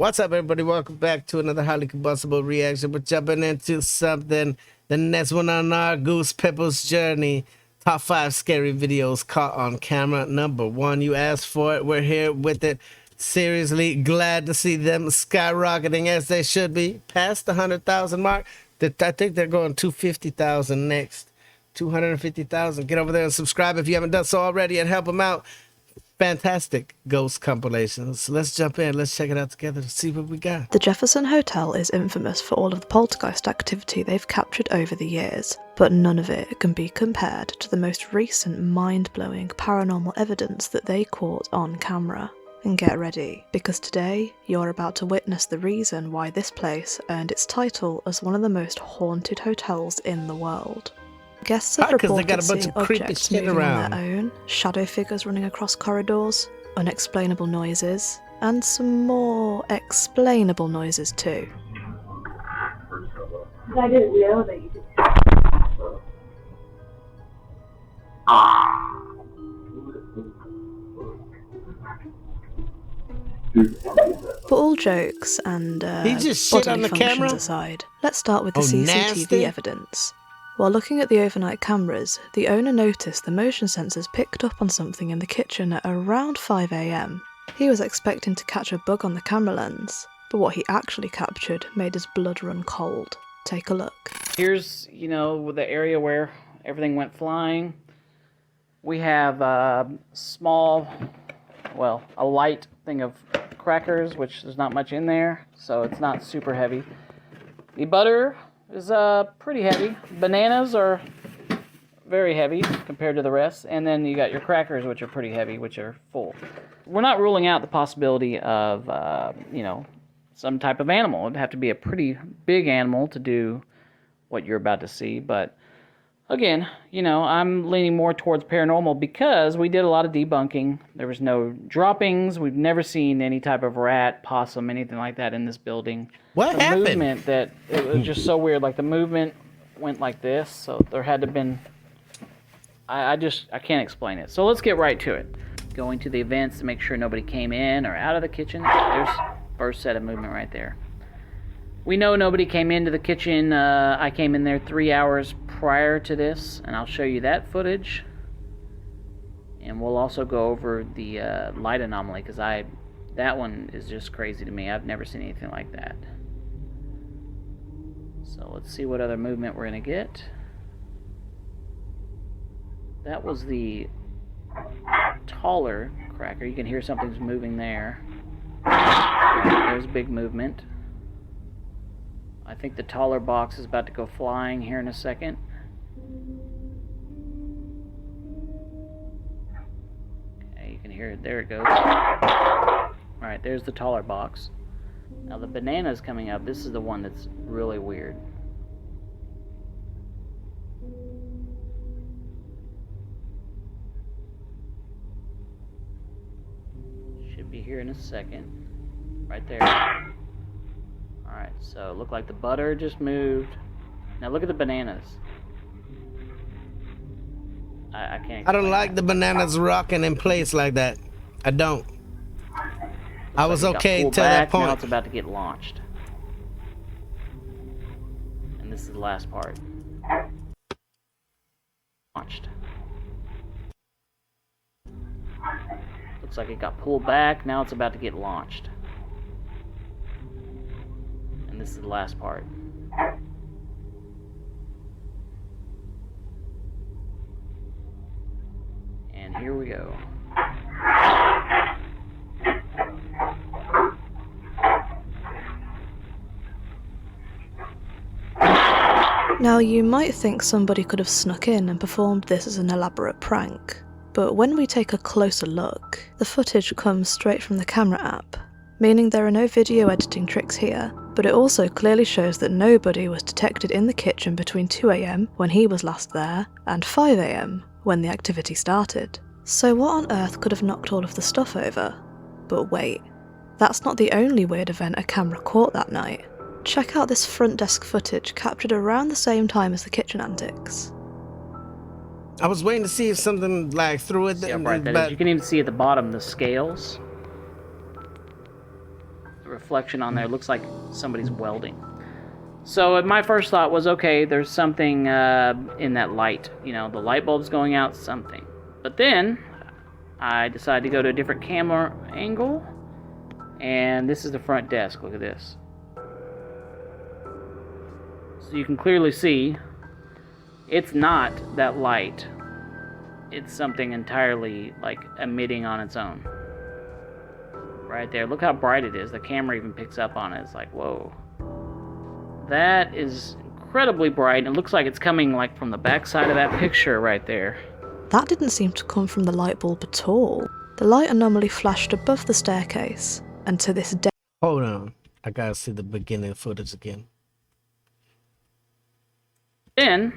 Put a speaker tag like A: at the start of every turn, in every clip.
A: What's up, everybody? Welcome back to another highly combustible reaction. We're jumping into something, the next one on our Goose Pimple's journey. Top 5 scary videos caught on camera. Number 1, you asked for it. We're here with it. Seriously, glad to see them skyrocketing as they should be. Past the 100,000 mark. I think they're going 250,000 next. 250,000. Get over there and subscribe if you haven't done so already and help them out. Fantastic ghost compilations. Let's jump in. Let's check it out together to see what we got.
B: The Jefferson Hotel is infamous for all of the poltergeist activity they've captured over the years, but none of it can be compared to the most recent mind-blowing paranormal evidence that they caught on camera. And get ready, because today you're about to witness the reason why this place earned its title as one of the most haunted hotels in the world. Guests have reported seeing objects moving on their own, shadow figures running across corridors, unexplainable noises, and some more explainable noises too.
C: I didn't know that you
B: But all jokes and bodily functions aside, let's start with the CCTV evidence. While looking at the overnight cameras, the owner noticed the motion sensors picked up on something in the kitchen at around 5 AM. He was expecting to catch a bug on the camera lens, but what he actually captured made his blood run cold. Take a look.
D: Here's, the area where everything went flying. We have a light thing of crackers, which there's not much in there, so it's not super heavy. The butter is pretty heavy. Bananas are very heavy compared to the rest, and then you got your crackers, which are pretty heavy, which are full. We're not ruling out the possibility of some type of animal. It'd have to be a pretty big animal to do what you're about to see, but again, I'm leaning more towards paranormal because we did a lot of debunking. There was no droppings. We've never seen any type of rat, possum, anything like that in this building.
A: What happened?
D: Movement that it was just so weird. Like the movement went like this, so there had to have been. I can't explain it. So let's get right to it. Going to the events to make sure nobody came in or out of the kitchen. There's first set of movement right there. We know nobody came into the kitchen. I came in there 3 hours prior to this, and I'll show you that footage. And we'll also go over the light anomaly, because that one is just crazy to me. I've never seen anything like that. So let's see what other movement we're going to get. That was the taller cracker. You can hear something's moving there. There's big movement. I think the taller box is about to go flying here in a second. Okay, you can hear it. There it goes. Alright, there's the taller box. Now the banana is coming up. This is the one that's really weird. Should be here in a second. Right there. Alright, so look like the butter just moved. Now look at the bananas. I can't.
A: I don't like the bananas rocking in place like that. I don't. I was okay till that point.
D: Now it's about to get launched. And this is the last part. Launched. Looks like it got pulled back. Now it's about to get launched. And this is the last part. And here we go.
B: Now you might think somebody could have snuck in and performed this as an elaborate prank, but when we take a closer look, the footage comes straight from the camera app, meaning there are no video editing tricks here, but it also clearly shows that nobody was detected in the kitchen between 2 AM when he was last there and 5 AM when the activity started. So what on earth could have knocked all of the stuff over? But wait, that's not the only weird event a camera caught that night. Check out this front desk footage captured around the same time as the kitchen antics.
A: I was waiting to see if something like threw it.
D: Yeah, right. You can even see at the bottom the scales. reflection on there looks like somebody's welding. So my first thought was, okay, there's something in that light. You know, the light bulb's going out, something. But then I decided to go to a different camera angle. And this is the front desk. Look at this. So you can clearly see it's not that light. It's something entirely like emitting on its own. Right there. Look how bright it is. The camera even picks up on it. It's like, whoa. That is incredibly bright. It looks like it's coming like from the back side of that picture right there.
B: That didn't seem to come from the light bulb at all. The light anomaly flashed above the staircase, and to this day...
A: Hold on. I gotta see the beginning footage again.
D: Then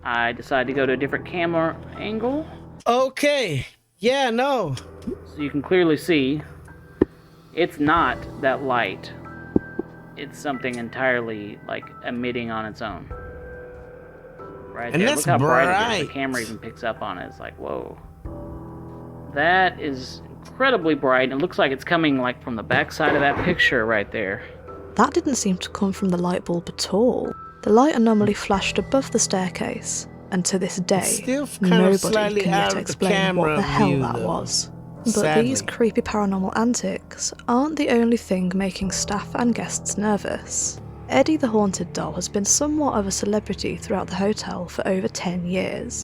D: I decided to go to a different camera angle.
A: Okay. Yeah, no.
D: So you can clearly see it's not that light. It's something entirely like emitting on its own. Right
A: And
D: there.
A: that's
D: Look how bright it
A: bright.
D: is. The camera even picks up on it. It's like, whoa. That is incredibly bright. It looks like it's coming like from the back side of that picture right there.
B: That didn't seem to come from the light bulb at all. The light anomaly flashed above the staircase, and to this day,
A: Still kind of
B: nobody
A: slightly
B: can
A: out
B: yet
A: of the
B: explain
A: camera
B: what the hell
A: view,
B: that
A: though.
B: was. But
A: Sadly.
B: these creepy paranormal antics aren't the only thing making staff and guests nervous. Eddie the Haunted Doll has been somewhat of a celebrity throughout the hotel for over 10 years.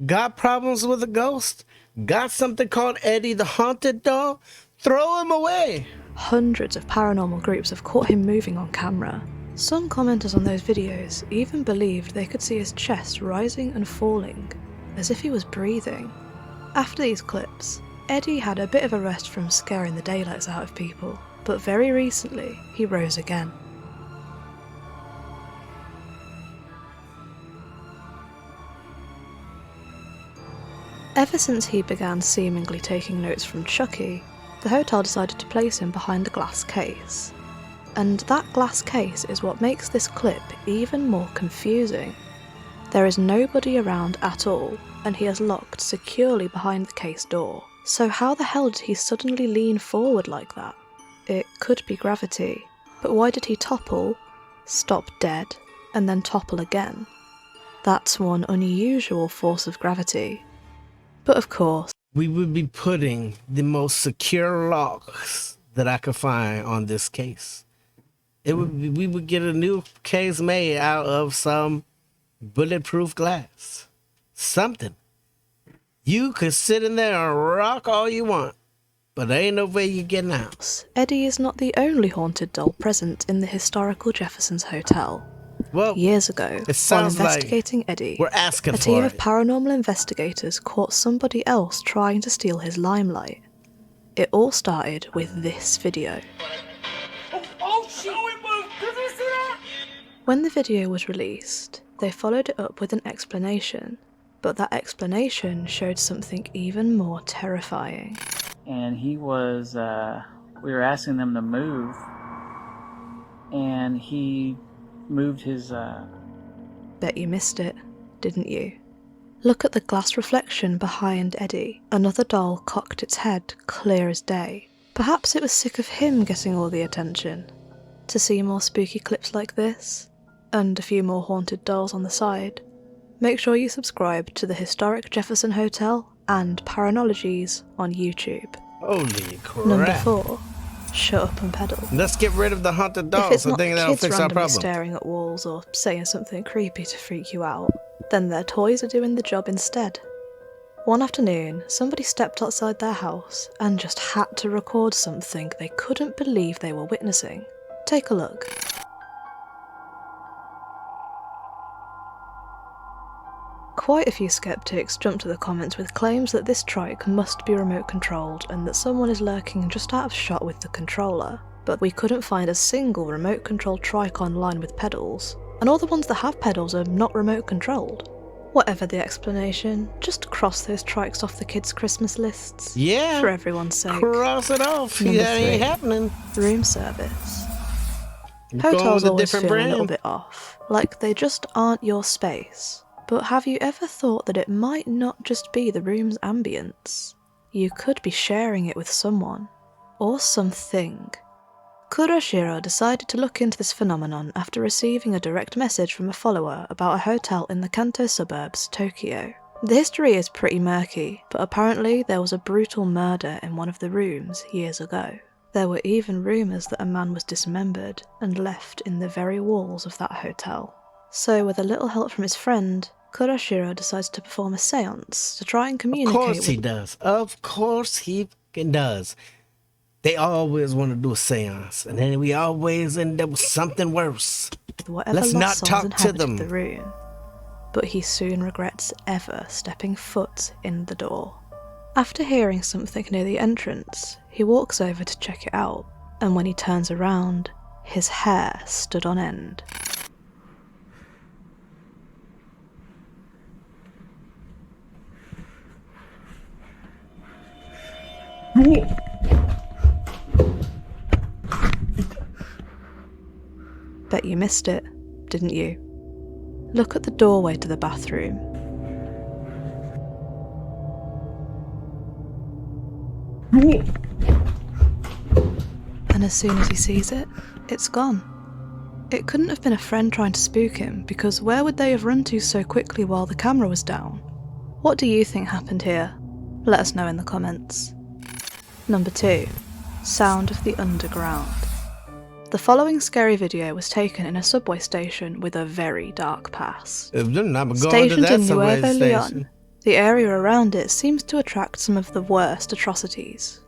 A: Got problems with a ghost? Got something called Eddie the Haunted Doll? Throw him away.
B: Hundreds of paranormal groups have caught him moving on camera. Some commenters on those videos even believed they could see his chest rising and falling, as if he was breathing. After these clips, Eddie had a bit of a rest from scaring the daylights out of people, but very recently he rose again. Ever since he began seemingly taking notes from Chucky, the hotel decided to place him behind a glass case. And that glass case is what makes this clip even more confusing. There is nobody around at all, and he is locked securely behind the case door. So how the hell did he suddenly lean forward like that? It could be gravity, but why did he topple, stop dead, and then topple again? That's one unusual force of gravity. But of course,
A: We would be putting the most secure locks that I could find on this case. It would be, we would get a new case made out of some bulletproof glass. Something. You could sit in there and rock all you want, but there ain't no way you're getting out.
B: Eddie is not the only haunted doll present in the historical Jefferson's Hotel.
A: Well,
B: Years ago,
A: it
B: while
A: sounds like
B: investigating Eddie,
A: we're asking
B: a team
A: for
B: of
A: it.
B: paranormal investigators caught somebody else trying to steal his limelight. It all started with this video.
C: Oh, shit! It moved! Did you see that?
B: When the video was released, they followed it up with an explanation, but that explanation showed something even more terrifying.
D: And he was, we were asking them to move, and he moved his,
B: Bet you missed it, didn't you? Look at the glass reflection behind Eddie. Another doll cocked its head, clear as day. Perhaps it was sick of him getting all the attention. To see more spooky clips like this, and a few more haunted dolls on the side, make sure you subscribe to the Historic Jefferson Hotel and Paranologies on YouTube.
A: Holy crap.
B: Number 4. Shut up and pedal.
A: Let's get rid of the haunted
B: If
A: dolls.
B: it's
A: I
B: not
A: think that'll
B: kids
A: fix our
B: randomly
A: problem.
B: staring at walls or saying something creepy to freak you out, then their toys are doing the job instead. One afternoon, somebody stepped outside their house and just had to record something they couldn't believe they were witnessing. Take a look. Quite a few skeptics jumped to the comments with claims that this trike must be remote controlled and that someone is lurking just out of shot with the controller. But we couldn't find a single remote controlled trike online with pedals, and all the ones that have pedals are not remote controlled. Whatever the explanation, just cross those trikes off the kids' Christmas lists.
A: Yeah.
B: For everyone's sake.
A: Cross it off.
B: Number
A: That ain't
B: 3.
A: happening.
B: Room service.
A: Going
B: Hotels
A: with a
B: always
A: different
B: feel a little
A: brand.
B: bit off, like they just aren't your space. But have you ever thought that it might not just be the room's ambience? You could be sharing it with someone, or something. Kurashiro decided to look into this phenomenon after receiving a direct message from a follower about a hotel in the Kanto suburbs, Tokyo. The history is pretty murky, but apparently there was a brutal murder in one of the rooms years ago. There were even rumours that a man was dismembered and left in the very walls of that hotel. So with a little help from his friend, Kurashiro decides to perform a seance to try and communicate
A: Of course he does. Of course he fucking does. They always want to do a seance, and then we always end up with something worse.
B: with whatever
A: Let's not
B: lost souls
A: talk to
B: inhabited
A: them.
B: the room. But he soon regrets ever stepping foot in the door. After hearing something near the entrance, he walks over to check it out, and when he turns around, his hair stood on end. Bet you missed it, didn't you? Look at the doorway to the bathroom. And as soon as he sees it, it's gone. It couldn't have been a friend trying to spook him, because where would they have run to so quickly while the camera was down? What do you think happened here? Let us know in the comments. Number 2. Sound of the Underground. The following scary video was taken in a subway station with a very dark past.
A: If they're not going to
B: Stationed
A: that
B: in
A: subway
B: Nuevo Leon,
A: station.
B: the area around it seems to attract some of the worst atrocities.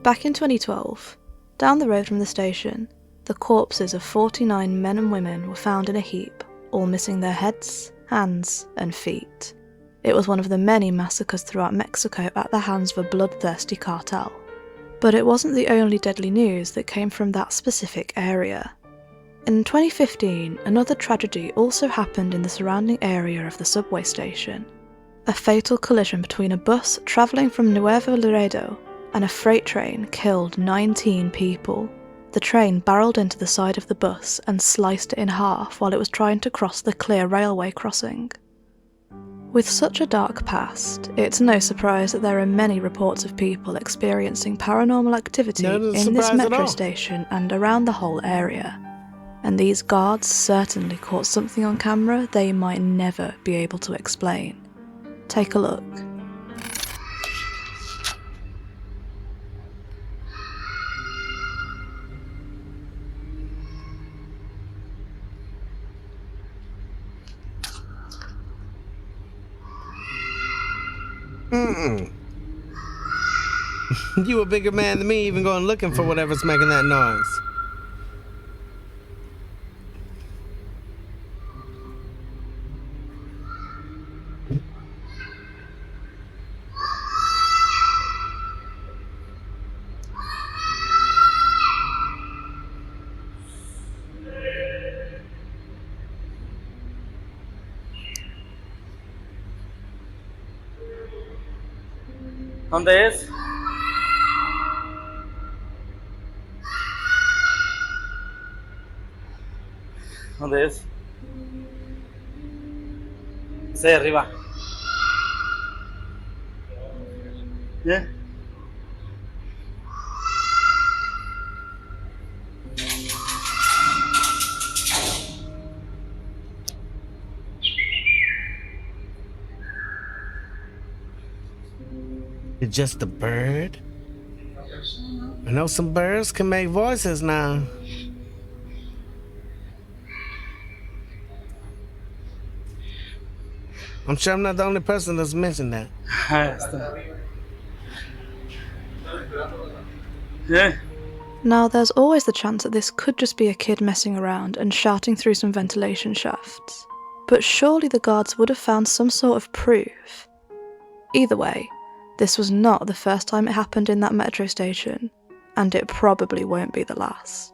B: Back in 2012, down the road from the station, the corpses of 49 men and women were found in a heap, all missing their heads, hands, and feet. It was one of the many massacres throughout Mexico at the hands of a bloodthirsty cartel. But it wasn't the only deadly news that came from that specific area. In 2015, another tragedy also happened in the surrounding area of the subway station. A fatal collision between a bus travelling from Nuevo Laredo and a freight train killed 19 people. The train barreled into the side of the bus and sliced it in half while it was trying to cross the clear railway crossing. With such a dark past, it's no surprise that there are many reports of people experiencing paranormal activity in this metro station and around the whole area. And these guards certainly caught something on camera they might never be able to explain. Take a look.
A: You a bigger man than me, even going looking for whatever's making that noise.
E: ¿Dónde es? ¿Dónde es? Ese de arriba. ¿Eh?
A: It's just a bird? I know some birds can make voices now. I'm sure I'm not the only person that's mentioned that.
E: ¿Eh?
B: Now, there's always the chance that this could just be a kid messing around and shouting through some ventilation shafts. But surely the guards would have found some sort of proof. Either way, this was not the first time it happened in that metro station, and it probably won't be the last.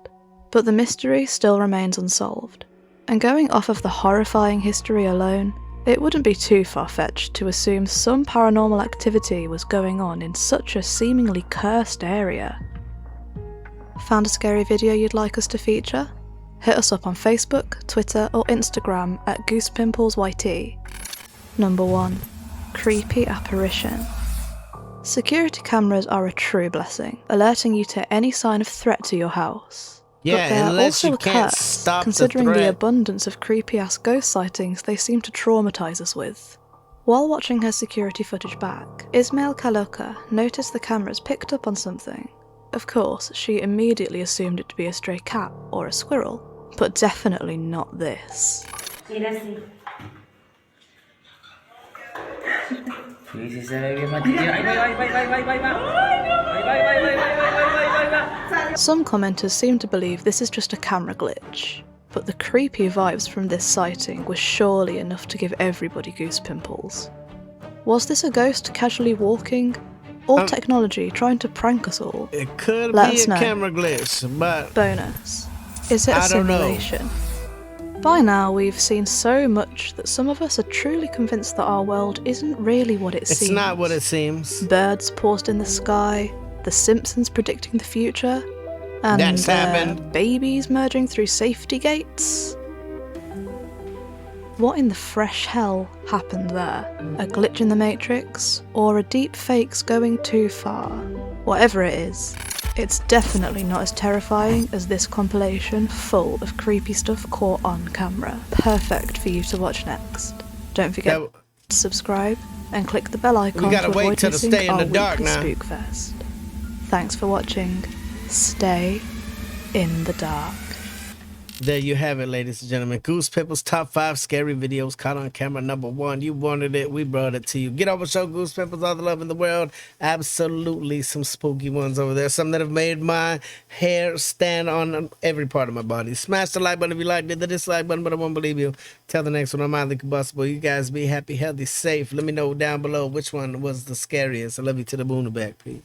B: But the mystery still remains unsolved, and going off of the horrifying history alone, it wouldn't be too far-fetched to assume some paranormal activity was going on in such a seemingly cursed area. Found a scary video you'd like us to feature? Hit us up on Facebook, Twitter or Instagram at GoosePimplesYT. Number 1. Creepy Apparition. Security cameras are a true blessing, alerting you to any sign of threat to your house.
A: Yeah,
B: but they're
A: unless
B: also
A: you
B: a
A: can't
B: curse,
A: stop
B: considering
A: the
B: the
A: threat.
B: abundance of creepy-ass ghost sightings they seem to traumatize us with. While watching her security footage back, Ismail Kaloka noticed the cameras picked up on something. Of course, she immediately assumed it to be a stray cat or a squirrel, but definitely not this.
F: Mira así. Sí, sí se ve bien machito. Ahí va, ahí va, ahí va, ahí va, ahí va. Ahí va, ahí va, ahí va, ahí va, ahí va, ahí va.
B: Some commenters seem to believe this is just a camera glitch, but the creepy vibes from this sighting were surely enough to give everybody goose pimples. Was this a ghost casually walking, or technology trying to prank us all?
A: It could
B: Let
A: be
B: us
A: a
B: know.
A: camera glitch, but
B: Bonus. Is it a
A: I don't know.
B: simulation? By now, we've seen so much that some of us are truly convinced that our world isn't really what it
A: it's
B: seems.
A: not what it seems.
B: Birds paused in the sky, The Simpsons predicting the future, and
A: That's happened.
B: babies merging through safety gates. What in the fresh hell happened there? A glitch in the Matrix, or a deep fake's going too far? Whatever it is, it's definitely not as terrifying as this compilation full of creepy stuff caught on camera. Perfect for you to watch next. Don't forget to subscribe and click the bell icon
A: gotta
B: to
A: wait
B: avoid
A: till to
B: missing
A: stay in
B: our
A: the dark
B: weekly
A: now.
B: Spookfest. Thanks for watching. Stay in the dark.
A: There you have it, ladies and gentlemen. Goose Pimple's top 5 scary videos caught on camera #1. You wanted it, we brought it to you. Get over, show Goose Pimple's all the love in the world. Absolutely some spooky ones over there. Some that have made my hair stand on every part of my body. Smash the like button if you liked it, the dislike button, but I won't believe you. Till the next one, I'm Mildly Combustible. You guys be happy, healthy, safe. Let me know down below which one was the scariest. I love you to the moon and back. Peace.